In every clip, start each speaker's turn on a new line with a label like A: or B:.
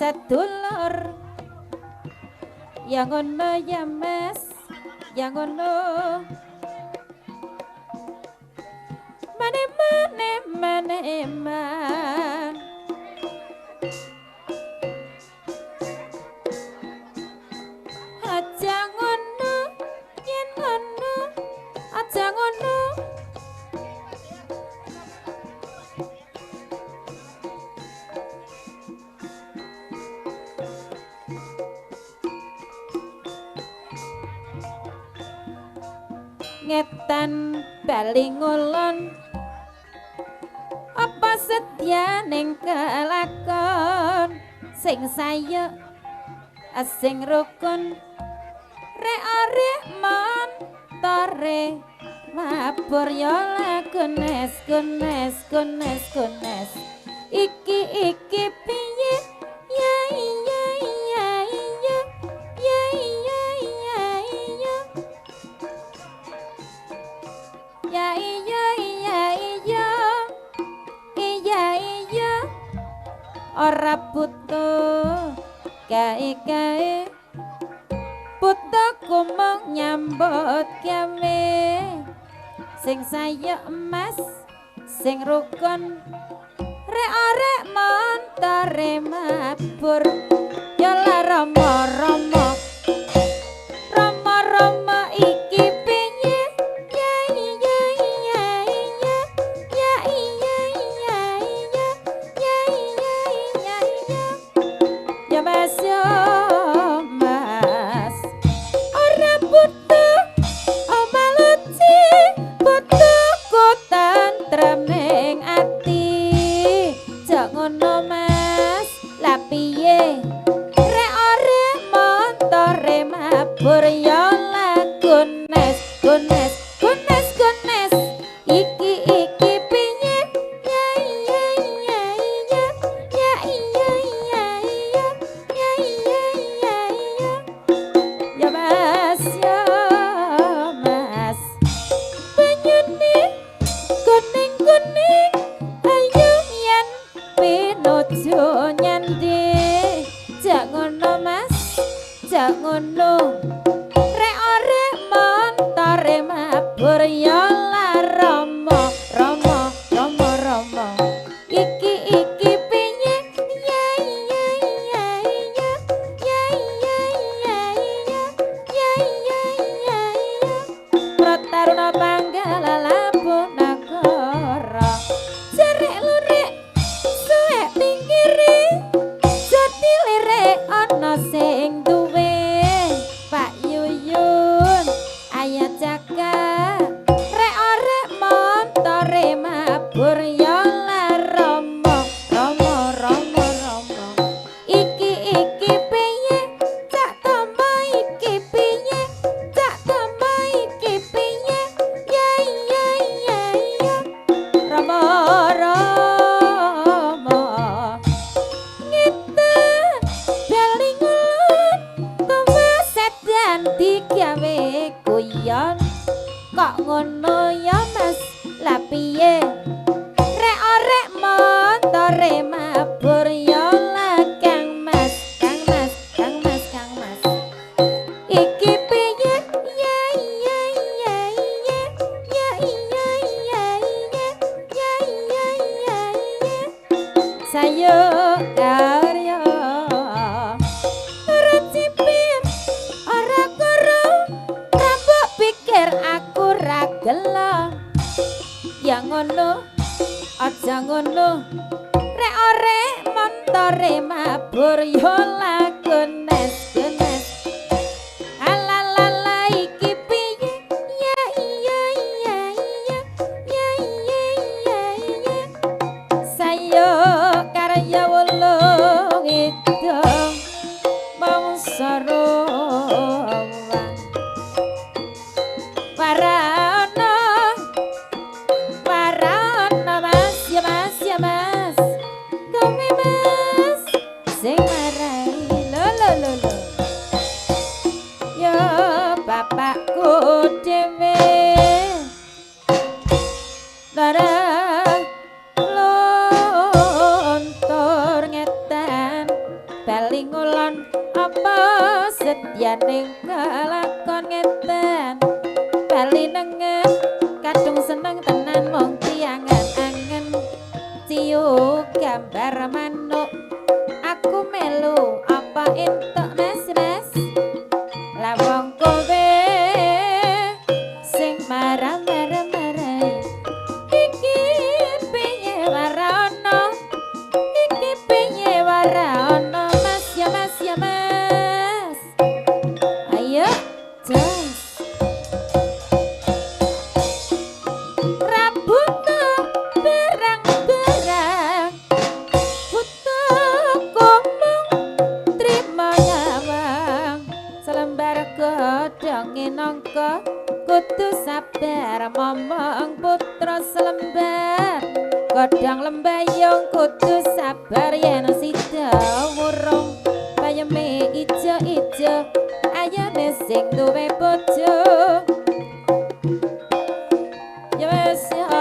A: sedulur yang ngono ya Mas yang ngono mane man aja ngono yen ngono aja ngono ngetan bali ngulon apa setia ning kelakon sing saya sing rukun rek arek montore mabur yo lagunes gunes iki piye ya iya ora butuh kae butuh kumong nyambut gawe sing saya emas sing rukun rek arek montore mabur yo la romo iki piye ya iya ya mas ora butuh omaluci butuh kutan tremeng ati jak ngono mas la piye rek arek montore mabur yo lagunes iki piye ya iya ya mas banyune kuning ayo yen pinuju nyandi jak ngono mas jak ngono rek arek montore mabur yo la romo iki piye ya Prataruna Panggala Lampung Nagara jarek lurik suwek pinggire jadi lirik ana sing duwe Pak Yuyun ayat jaga rek arek montore mabur yo la romo iki piye cak tombo iki piye cak tombo iki piye ya romo ngeten bali ngulon tombo sedan digawe guyon kok ngono ya mas la piye rek arek montore mabur yo la kang mas iki piye ya sayo karya ora cipir ora karo rambut pikir aku ra gelo ya ngono aja ngono rek arek montore mabur yo lagunes alalala iki piye ya iya sayo karya wulung itu mangsara Warana mas kowe mas sing marai lo ya bapakku dhewe lara lontor ngetan bal sabar momong putra selembar godhong lembayung kudu sabar yen sida wurung bayeme ijo-ijo ayame sing duwe bojo ya wis mas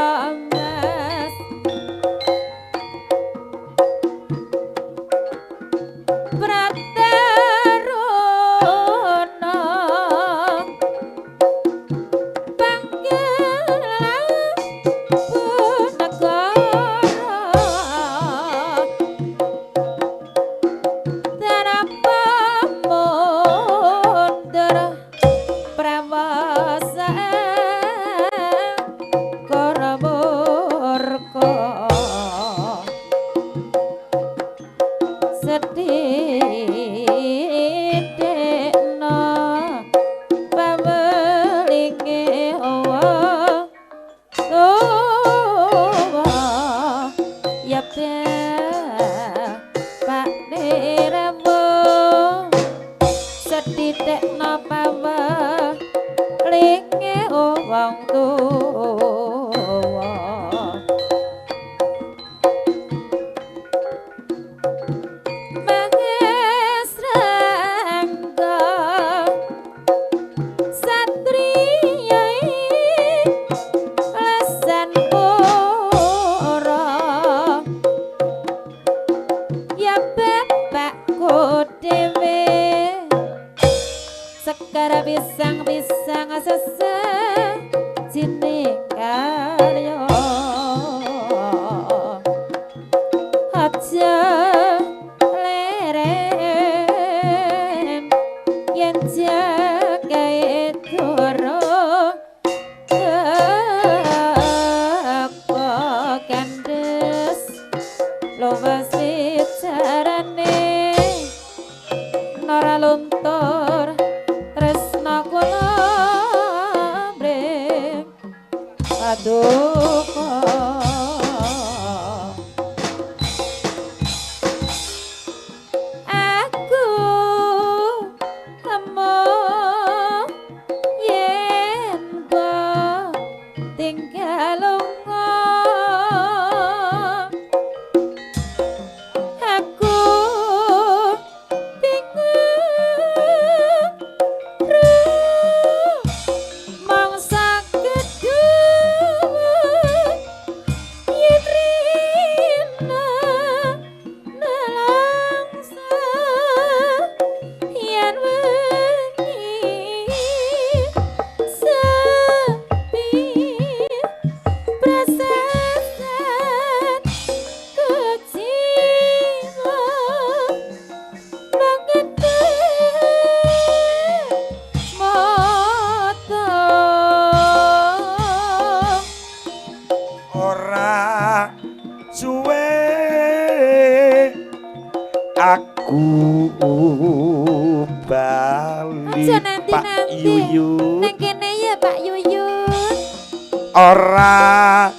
B: ora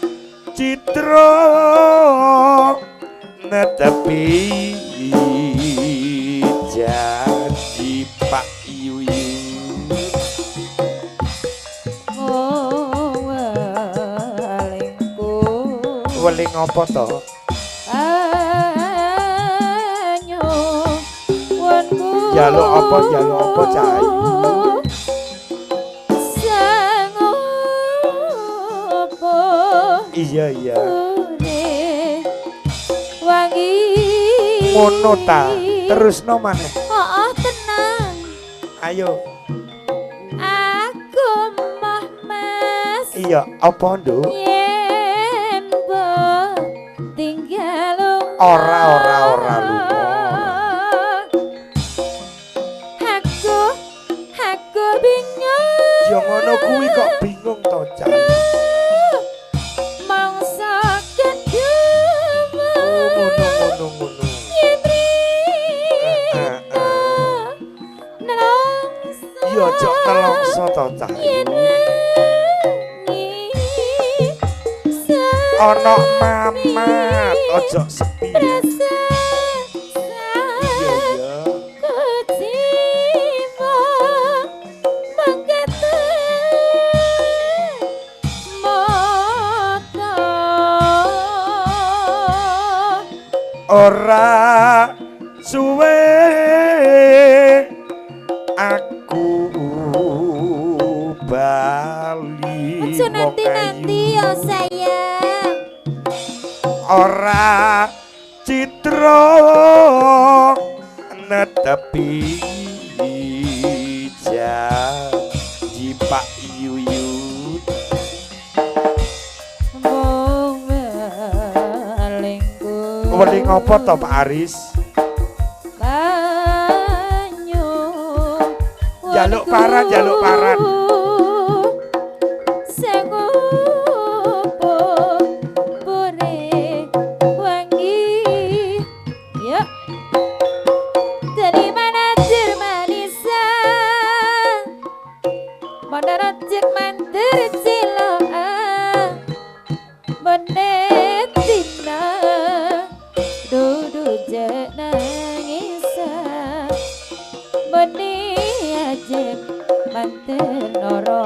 B: citra netepi janji Pak Yuyun
A: oh welingku
B: weling apa to
A: anyo wanku
B: jaluk apa cai iya
A: wangi
B: ngono ta terusno maneh
A: tenang
B: ayo
A: aku mah mas
B: iya apa nduk
A: yen tinggal
B: ora aku bingung yo ngono kuwi kok bingung to cai ojo nelongso to cah ana mamat ojo sepi ora suwe aku bali
A: Aja nanti-nanti ya sayang.
B: ora citra netepi janji Pak Yuyut
A: Wong welingku
B: weling apa to Pak Aris
A: banyu
B: jaluk paran
A: sing opo bore wangi ya dari mana manisan mandara cek mandir ciloan benetina dudu jek nangisan beni ajek manten noro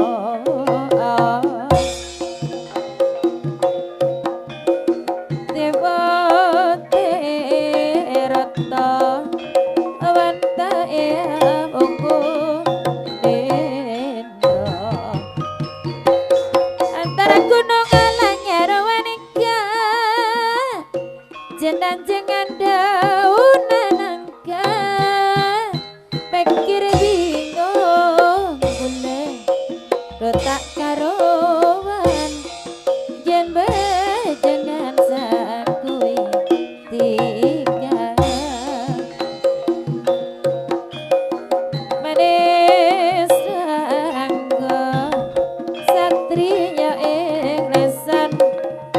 A: dewote rata awanta ya ongko dendro antara gunung alanyar wanika jenang-jengan daunan angka pikir bingung boleh rotak karowan jen bejengan sakui tiga manis rangga satriya ing lesan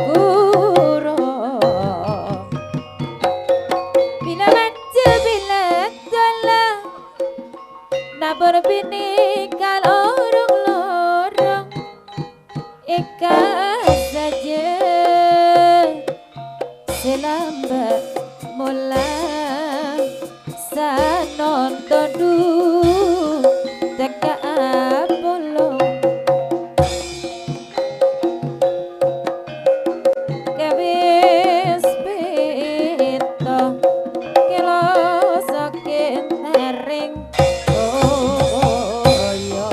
A: burung bila manja bila dola nabur bini kalau lorong ikat saja selambat mula sanonton du teka bolong kabis pito kilo sakit nering oyo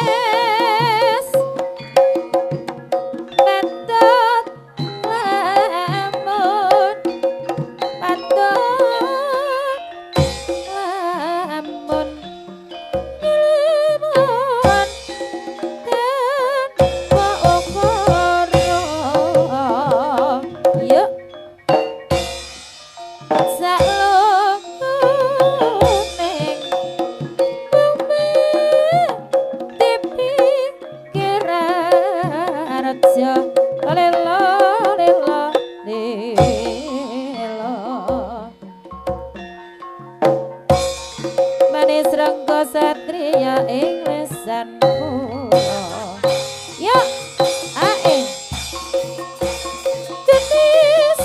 A: kunes natot lamun patot lamun lemon tanpa ukara yuk sakluneng bumi dipikir raja lelo lelo lelo manis rangga satria ing lesan pura yuk ae jenis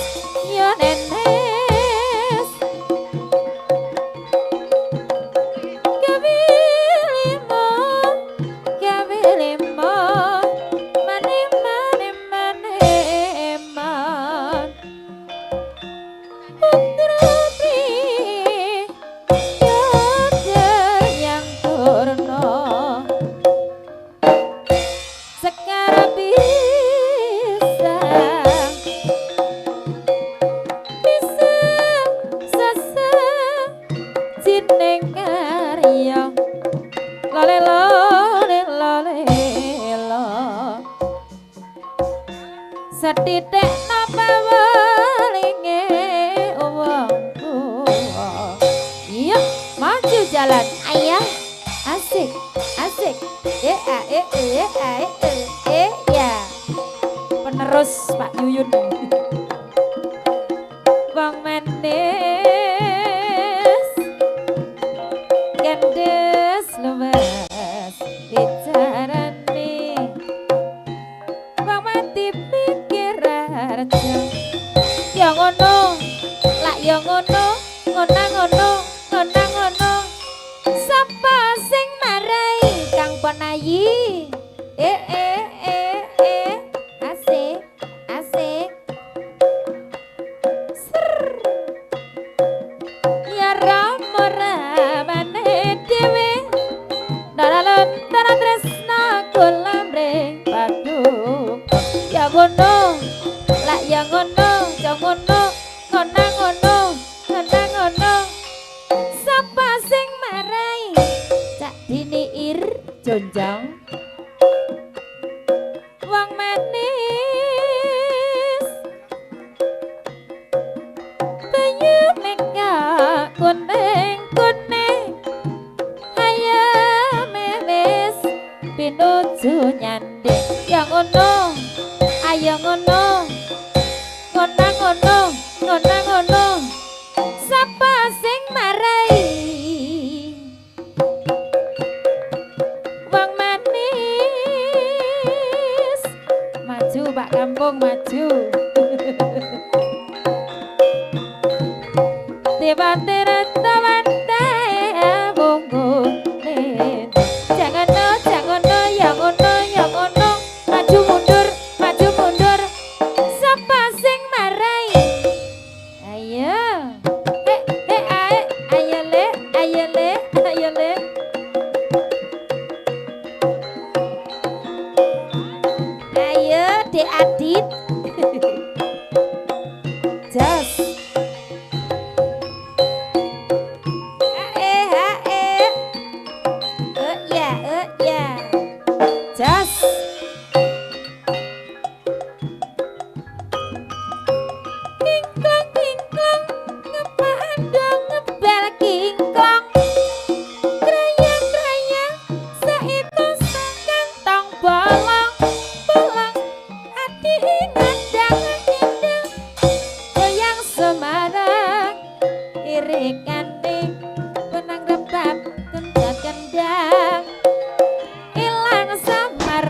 A: yo nenes kabilimo mani mani mani man putra pri yada yang purna sekarang bisa sasa jineng karya lalelo lalelo setitik napa walinge wong iya maju jalan ayah asik asik ya penerus Pak Yuyun Bang manis gandes luwes bicarane Bang mati pikir arja ya ngono lak ya ngono ngono sapa sing marai Kang Ponayi asik asik ya rama ramane dewe dalalon taran tresna kulamre padu ya ngono lak ya ngono jangono ngonang ngono ngonang ngono sapa sing marai cak diniir jonjang wong manis bayu meka kuning kuning ayo memes pinuju nyanding yang ngono ayo ngono ngonang ngono ngonang ngono sapa sing marai wong manis maju Pak Kampung maju tiba-tiba tawantai bungkunin jangan no yang ngono maju mundur sapa sing marai ayo ayo le ayo Dek Adit jas ya jas kingkong ngepandang ngebel kingkong krayang saitu sakantong bolong ati ngandang ngindeng goyang semarang irikane benang rebab kendang ilang samar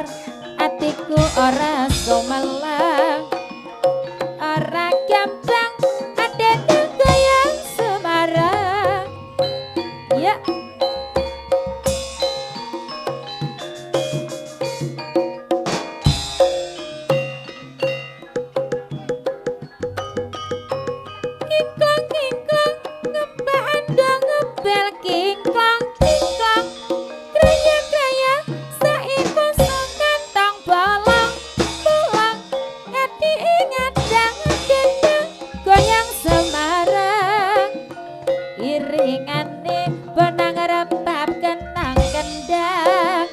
A: atiku ora sumelang ora gampang adene goyang semarang ya kingkong ngepandang ngebel kingkong krayang saiku sakantong bolong ati ngadang gendeng goyang semarang iringane benang rebab kenang kendang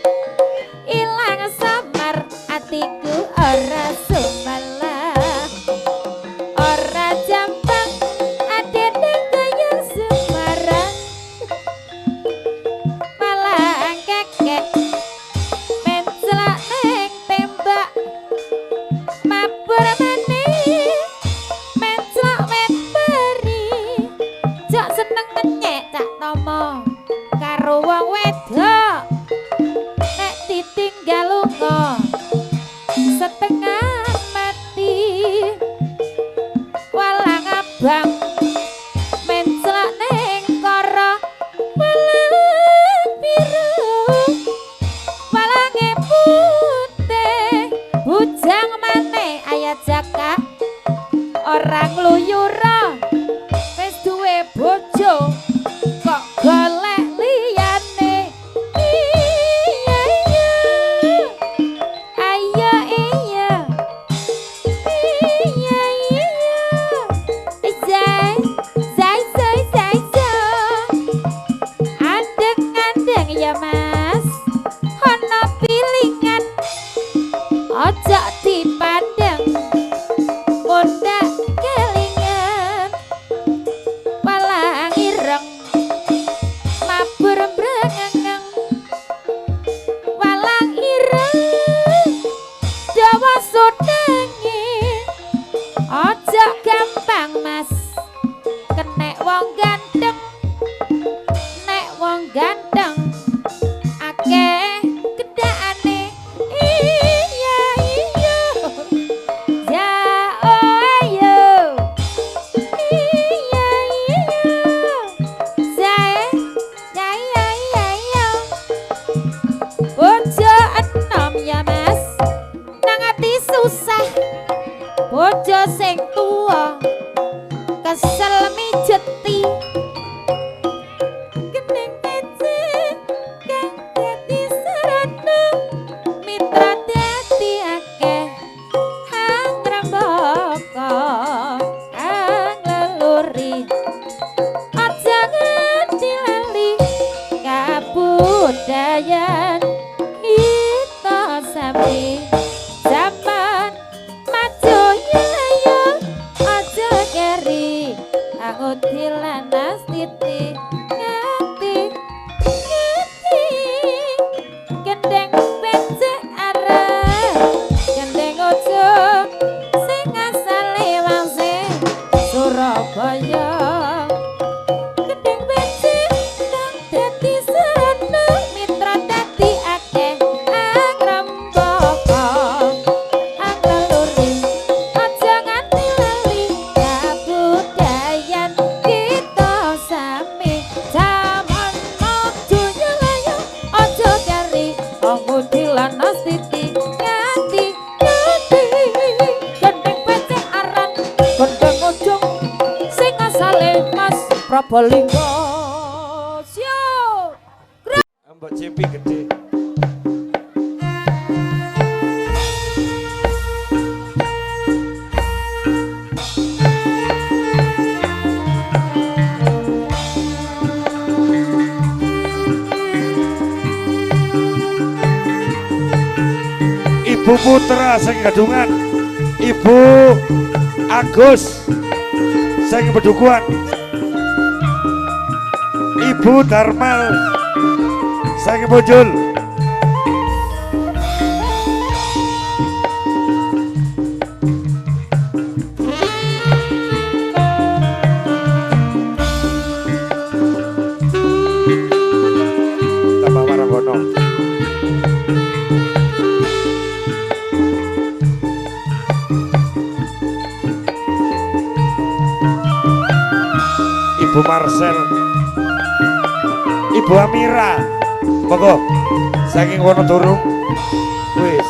A: ilang samar atiku ora sumelang ora jampang adene goyang semarang malah kekek mencelak neng tembak mabur meneh mencelak men beri jok seneng menyek cak nomo
B: Mbok Cepi gede. Ibu Putra sing gadungan, Ibu Agus sing Bedukuan, Ibu Darmal sing Bojol, tambah Marabono. Ibu Marcel, Ibu Amira, monggo saking Wonodurung, wis.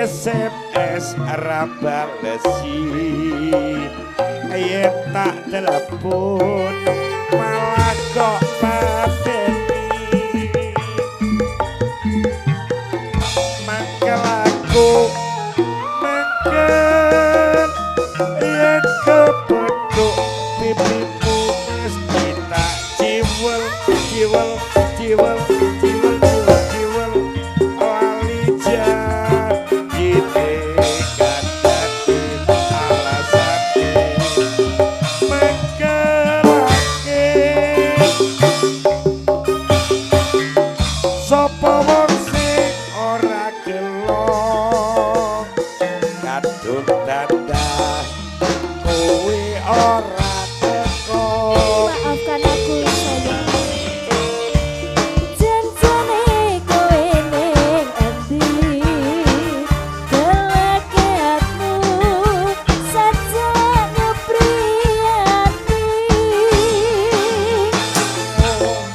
B: SMS rabalesi yen tak telepon malah kok pateni mangkel aku mangkel yen kepeduk pipimu mesti tak ciwel ciwel ciwel ciwel ciwel ciwel lali janji tekan dadi alasane mengkerake sapa wong sing ora gelo kadung dadah kowe ora teko.
A: Maafkan aku sayang, janjane kowe ning endi, kelekeatmu saja ngepriyati,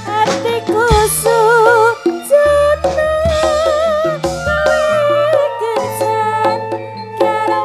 A: hatiku sujudna kowe kencan karo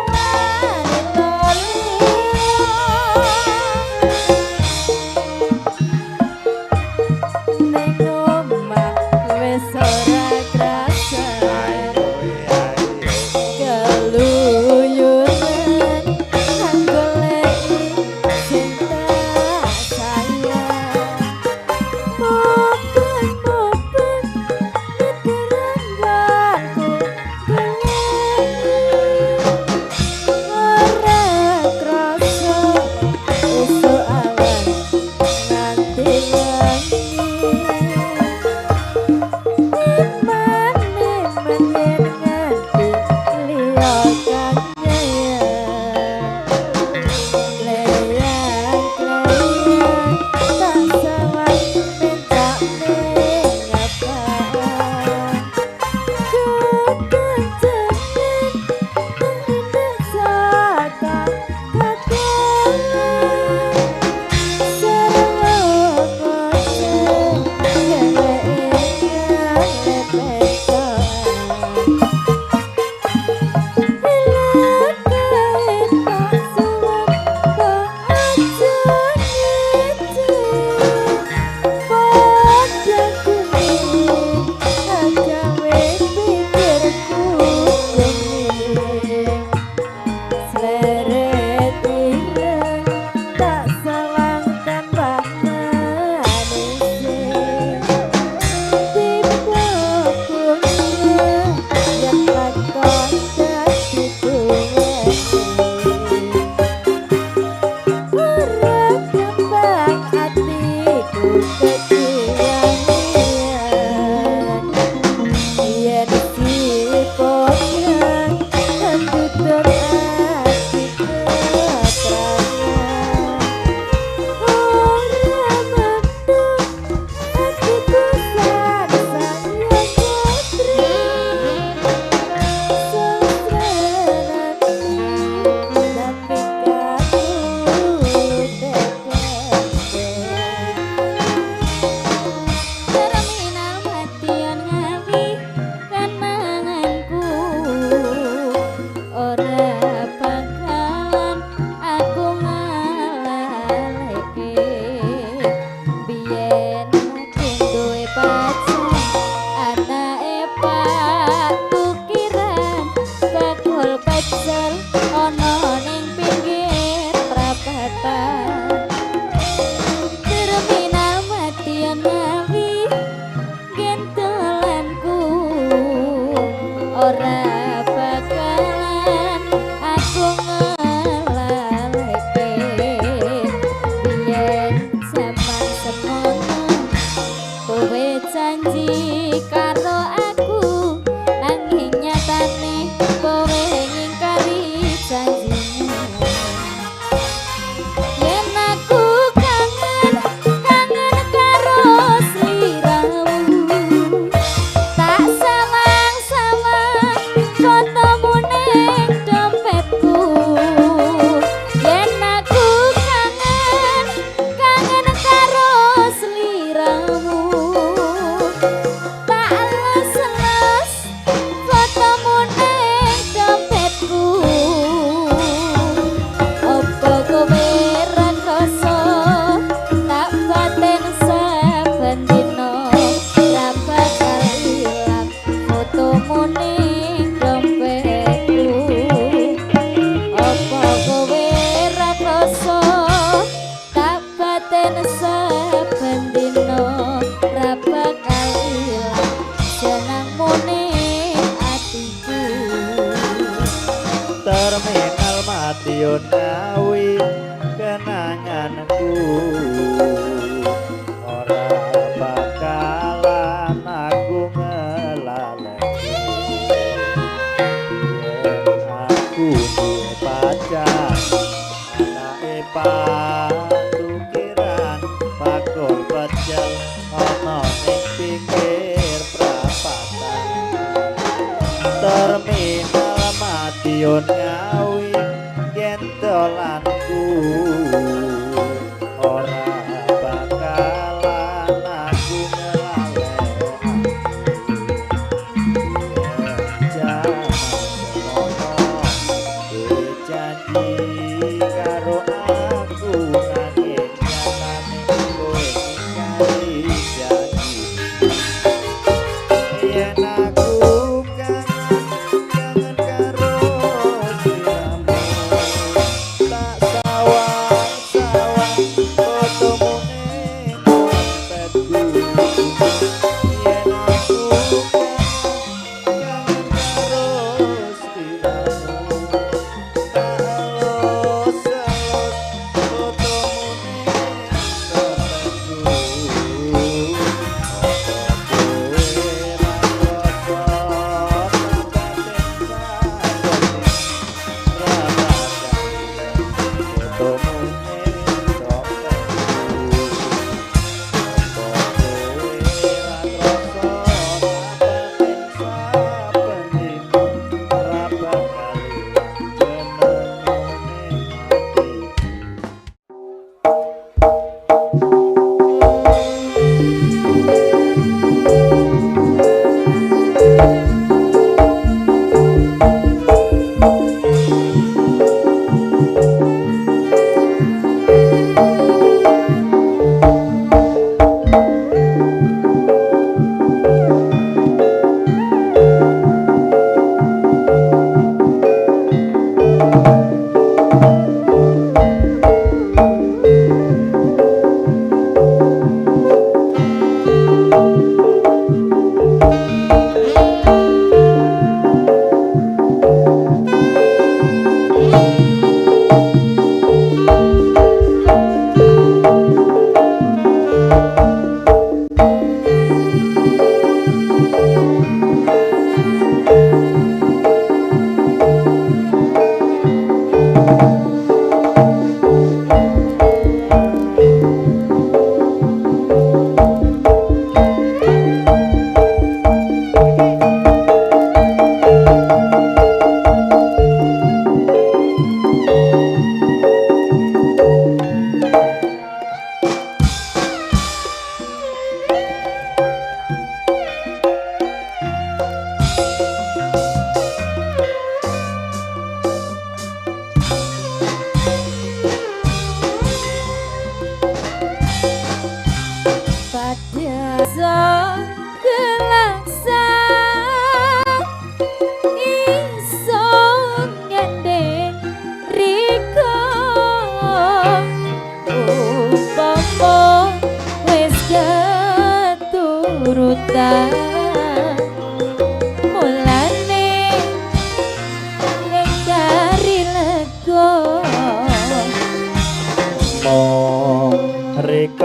C: terminal Madiun Ngawi kenanganku ora bakalan aku ngelaleni yen aku duwe pacar anake patukiran bakul pecel ana ning pinggir prapatan terminal Madiun Ngawi yen dolanku ora bakalan aku ngelaleni jangan semono duwe janji karo aku nanging nyatane kowe ninggali janji yen aku kangen karo sliramu tak sawang-sawang fotomu ning dompetku yen aku kangen karo sliramu tak elus-elus fotomu ning dompetku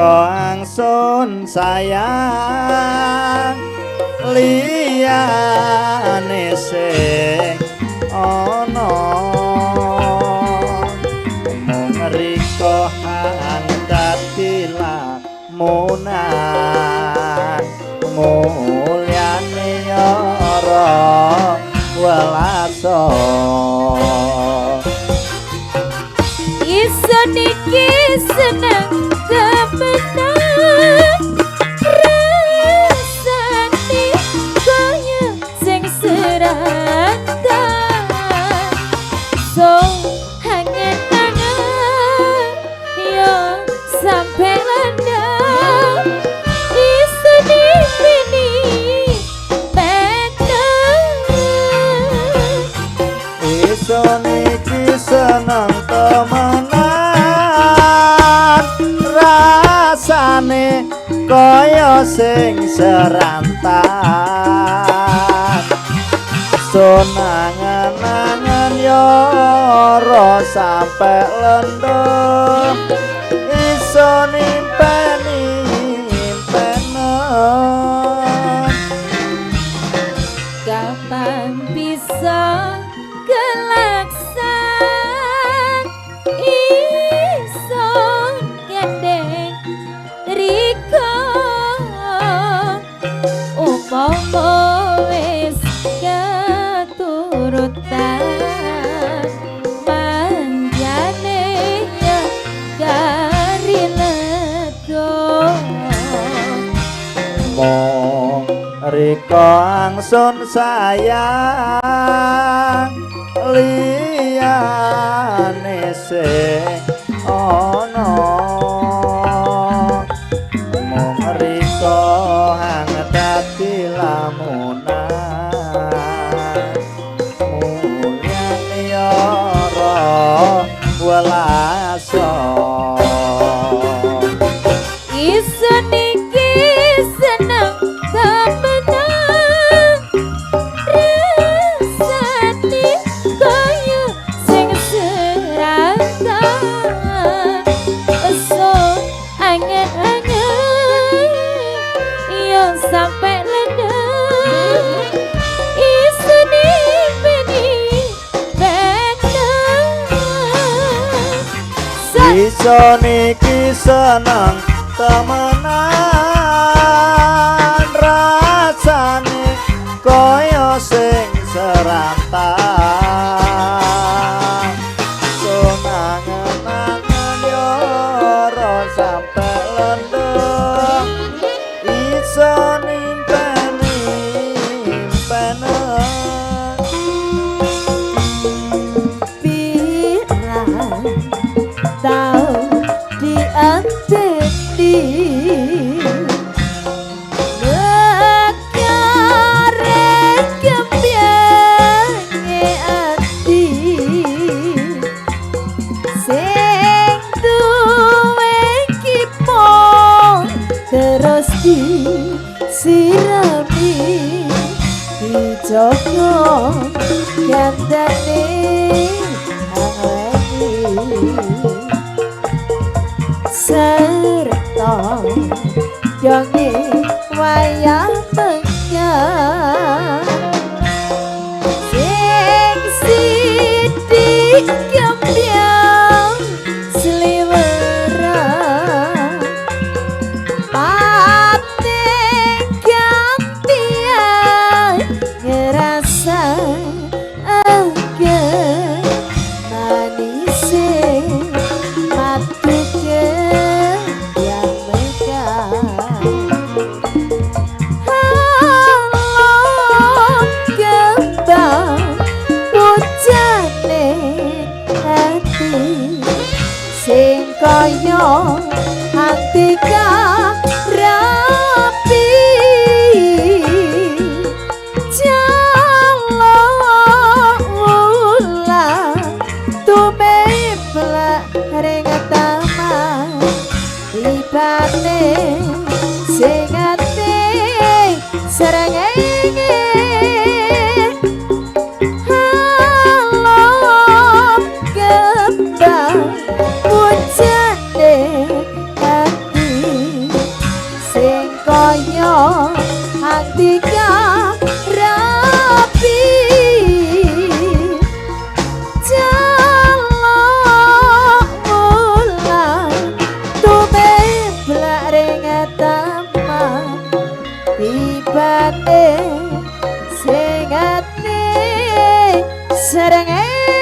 C: angsun sayang liyane sing ana mung riko hang dadi lamunan mulyane ora welasa
A: iso niki seneng temenan rasane kaya sing seratan so hangen-hangen yo sampe landang iso dipini bener
C: iso niki seneng temenan rasane kaya sing serantan sonangan-angan yo sampai lendem iso nimpeni impenan
A: kapan bisa kelaksan iso gendeng riko umpama wis keturutan manjane ya gari lega
C: mong riko angsun sayang liyane sing ana mong riko hang dadi lamunan mulyane ora welasa
A: isun iki seneng temenan rasane kaya sing serangkan so angen-angen yo sampe lendem isun beni bener
C: iso niki seneng temenan rasane kaya sing serantang sonangen-angen yo ora sampe lendem iso nimpeni impenan
A: pirang tau dianteni nekare kempiange ati sing duwe kipong terus disirami dijogo gandane serta jonge wayah tengah sing sidik kempiang sliweran pate gantian ngerasa agen manise matu yang megah halo kembang bujane hati sing kaya hati rapi jalo ulang tumeblak ring taman ibane sing ati serengenge halo kembang bujane hati sing kaya hati rapi jalo ulang tumeblak ring taman tibane sing ati serengenge